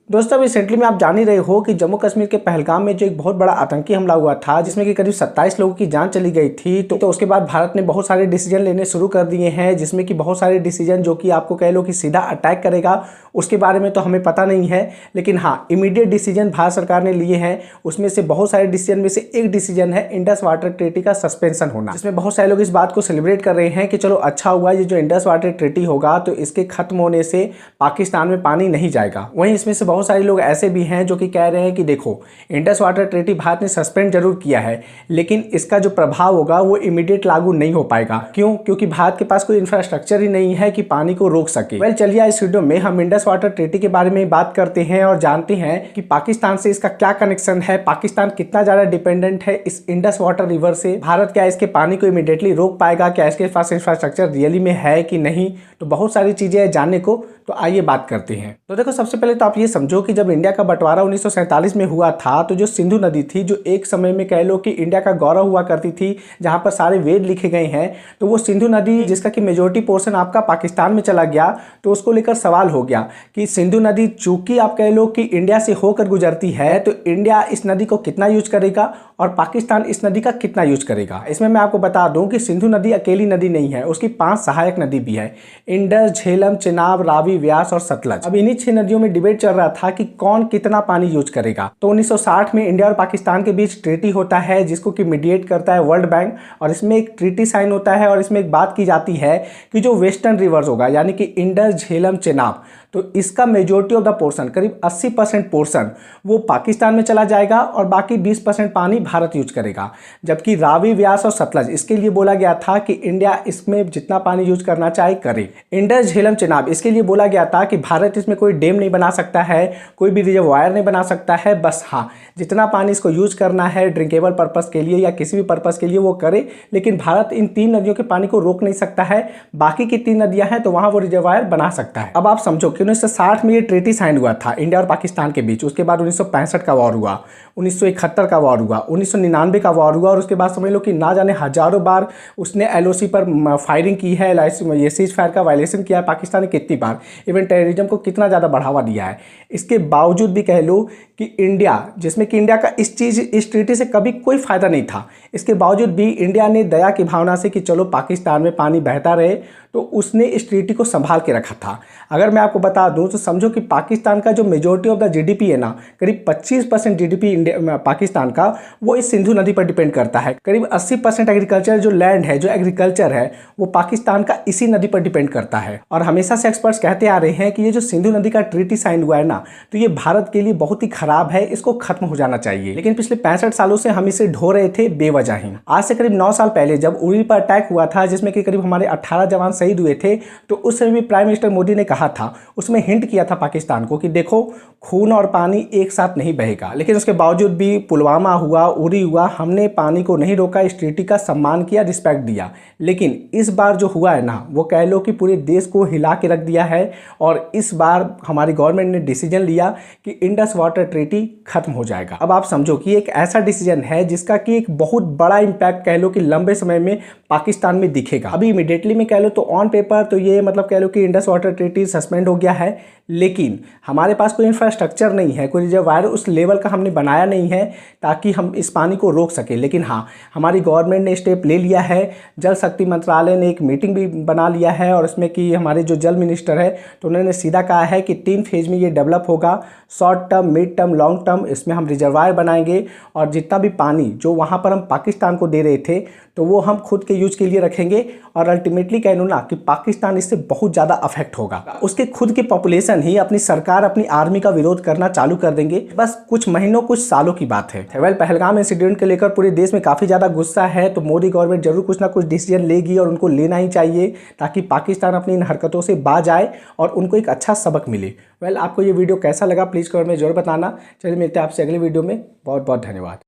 दोस्तों रिसेंटली में आप जान ही रहे हो कि जम्मू कश्मीर के पहलगाम में जो एक बहुत बड़ा आतंकी हमला हुआ था जिसमें कि करीब 27 लोगों की जान चली गई थी। तो उसके बाद भारत ने बहुत सारे डिसीजन लेने शुरू कर दिए हैं, जिसमें कि बहुत सारे डिसीजन जो कि आपको कह लो कि सीधा अटैक करेगा उसके बारे में तो हमें पता नहीं है, लेकिन हाँ इमीडिएट डिसीजन भारत सरकार ने लिए हैं। उसमें से बहुत सारे डिसीजन में से एक डिसीजन है इंडस वाटर ट्रीटी का सस्पेंशन होना, जिसमें बहुत सारे लोग इस बात को सेलिब्रेट कर रहे हैं कि चलो अच्छा हुआ ये जो इंडस वाटर ट्रीटी होगा तो इसके खत्म होने से पाकिस्तान में पानी नहीं जाएगा। वहीं इसमें से बहुत सारे लोग ऐसे भी हैं जो कि कह रहे हैं कि देखो इंडस वाटर ट्रीटी भारत ने सस्पेंड जरूर किया है, लेकिन इसका जो प्रभाव होगा वो इमीडिएट लागू नहीं हो पाएगा। क्यों? क्योंकि भारत के पास कोई इंफ्रास्ट्रक्चर ही नहीं है कि पानी को रोक सके। चलिए इस वीडियो में हम इंडस वाटर ट्रीटी के बारे में बात करते हैं और जानते हैं कि पाकिस्तान से इसका क्या कनेक्शन है, पाकिस्तान कितना ज्यादा डिपेंडेंट है इस इंडस वाटर रिवर से, भारत क्या इसके पानी को इमीडिएटली रोक पाएगा, क्या इसके पास इंफ्रास्ट्रक्चर रियली में है कि नहीं। तो बहुत सारी चीजें हैं जानने को, तो आइए बात करते हैं। तो देखो सबसे पहले तो आप ये समझो कि जब इंडिया का बंटवारा 1947 में हुआ था तो जो सिंधु नदी थी जो एक समय में कह लो कि इंडिया का गौरव हुआ करती थी, जहां पर सारे वेद लिखे गए हैं, तो वो सिंधु नदी जिसका कि मेजोरिटी पोर्शन आपका पाकिस्तान में चला गया, तो उसको लेकर सवाल हो गया कि सिंधु नदी चूंकि आप कह लो कि इंडिया से होकर गुजरती है तो इंडिया इस नदी को कितना यूज करेगा और पाकिस्तान इस नदी का कितना यूज करेगा। इसमें मैं आपको बता दूं कि सिंधु नदी अकेली नदी नहीं है, उसकी 5 सहायक नदी भी है, इंडस, झेलम, चिनाब, रावी, व्यास और सतलज। अब इन्हीं 6 नदियों में डिबेट चल रहा था कि कौन कितना पानी यूज करेगा। तो 1960 में इंडिया और पाकिस्तान के बीच ट्रीटी होता है जिसको कि मीडिएट करता है वर्ल्ड बैंक, और इसमें एक ट्रीटी साइन होता है और इसमें एक बात की जाती है कि जो वेस्टर्न रिवर्स होगा यानी कि इंडस, झेलम, चिनाब, तो इसका मेजोरिटी ऑफ द पोर्शन करीब 80% पोर्शन वो पाकिस्तान में चला जाएगा और बाकी 20% पानी भारत यूज करेगा। जबकि रावी, व्यास और सतलज इसके लिए बोला गया था कि इंडिया इसमें जितना पानी यूज करना चाहे करे। इंडस, झेलम, चिनाब इसके लिए बोला गया था कि भारत इसमें कोई डैम नहीं बना सकता है, कोई भी रिजर्वायर नहीं बना सकता है, बस हाँ जितना पानी इसको यूज करना है ड्रिंकेबल पर्पस के लिए या किसी भी पर्पस के लिए वो करे, लेकिन भारत इन 3 नदियों के पानी को रोक नहीं सकता है। बाकी की 3 नदियां हैं तो वहां वो रिजर्वायर बना सकता है। अब आप समझो कि 1960 में ये ट्रीटी साइन हुआ था इंडिया और पाकिस्तान के बीच, उसके बाद 1965 का वॉर हुआ, 1971 का वॉर हुआ, 1999 का वॉर हुआ, और उसके बाद समझ लो कि ना जाने हजारों बार उसने LOC पर फायरिंग की है, ये सीज फायर का वायलेशन किया है पाकिस्तान ने कितनी बार, इवन टेररिज्म को कितना ज़्यादा बढ़ावा दिया है। इसके बावजूद भी कह लो कि इंडिया, जिसमें कि इंडिया का इस ट्रीटी से कभी कोई फायदा नहीं था, इसके बावजूद भी इंडिया ने दया की भावना से कि चलो पाकिस्तान में पानी बहता रहे तो उसने इस ट्रीटी को संभाल के रखा था। अगर मैं आपको बता दूं तो समझो कि पाकिस्तान का जो मेजोरिटी ऑफ द GDP है ना, करीब 25% GDP इंडिया पाकिस्तान का वो इस सिंधु नदी पर डिपेंड करता है। करीब 80% एग्रीकल्चर जो लैंड है, जो एग्रीकल्चर है, वो पाकिस्तान का इसी नदी पर डिपेंड करता है। और हमेशा से एक्सपर्ट्स कहते आ रहे हैं कि ये जो सिंधु नदी का ट्रीटी साइन हुआ है ना, तो ये भारत के लिए बहुत ही खराब है, इसको खत्म हो जाना चाहिए। लेकिन पिछले 65 सालों से हम इसे ढो रहे थे बेवजह ही। आज से करीब 9 साल पहले जब उरी पर अटैक हुआ था जिसमें कि करीब हमारे 18 जवान शहीद हुए थे, तो उस समय भी प्राइम मिनिस्टर मोदी ने कहा था, उसमें हिंट किया था पाकिस्तान को कि देखो खून और पानी एक साथ नहीं बहेगा। लेकिन उसके बावजूद भी पुलवामा हुआ, उरी हुआ, हमने पानी को नहीं रोका, इस ट्रीटी का सम्मान किया, रिस्पेक्ट दिया। लेकिन इस बार जो हुआ है ना, वो कह लो कि पूरे देश को हिला के रख दिया है, और इस बार हमारी गवर्नमेंट ने डिसीजन लिया कि इंडस वाटर ट्रीटी खत्म हो जाएगा। अब आप समझो कि एक ऐसा डिसीजन है जिसका कि एक बहुत बड़ा इंपैक्ट कह लो कि लंबे समय में पाकिस्तान में दिखेगा। अभी इमीडिएटली में कह लो तो ऑन पेपर तो ये मतलब कह लो कि इंडस वाटर ट्रीटी सस्पेंड हो गया है, लेकिन हमारे पास कोई इंफ्रास्ट्रक्चर नहीं है, कोई रिजर्वायर उस लेवल का हमने बनाया नहीं है ताकि हम इस पानी को रोक सके। लेकिन हाँ हमारी गवर्नमेंट ने स्टेप ले लिया है, जल शक्ति मंत्रालय ने एक मीटिंग भी बना लिया है, और इसमें कि हमारे जो जल मिनिस्टर है तो उन्होंने सीधा कहा है कि 3 फेज में ये डेवलप होगा, short term, mid term, long term. इसमें हम रिजर्वायर बनाएंगे और जितना भी पानी जो वहाँ पर हम पाकिस्तान को दे रहे थे तो वो हम खुद के यूज के लिए रखेंगे, और अल्टीमेटली कह लो ना कि पाकिस्तान इससे बहुत ज़्यादा अफेक्ट होगा। उसके खुद की पॉपुलेशन ही, अपनी सरकार, अपनी आर्मी का विरोध करना चालू कर देंगे। बस कुछ महीनों, कुछ सालों की बात है। पहलगाम इंसिडेंट के लेकर पूरे देश में काफ़ी ज़्यादा गुस्सा है, तो मोदी गवर्नमेंट जरूर कुछ ना कुछ डिसीजन लेगी और उनको लेना ही चाहिए ताकि पाकिस्तान अपनी इन हरकतों से बाज आए और उनको एक अच्छा सबक मिले। आपको ये वीडियो कैसा लगा प्लीज़ कमेंट में जरूर बताना। चलिए मिलते हैं आपसे अगले वीडियो में। बहुत बहुत धन्यवाद।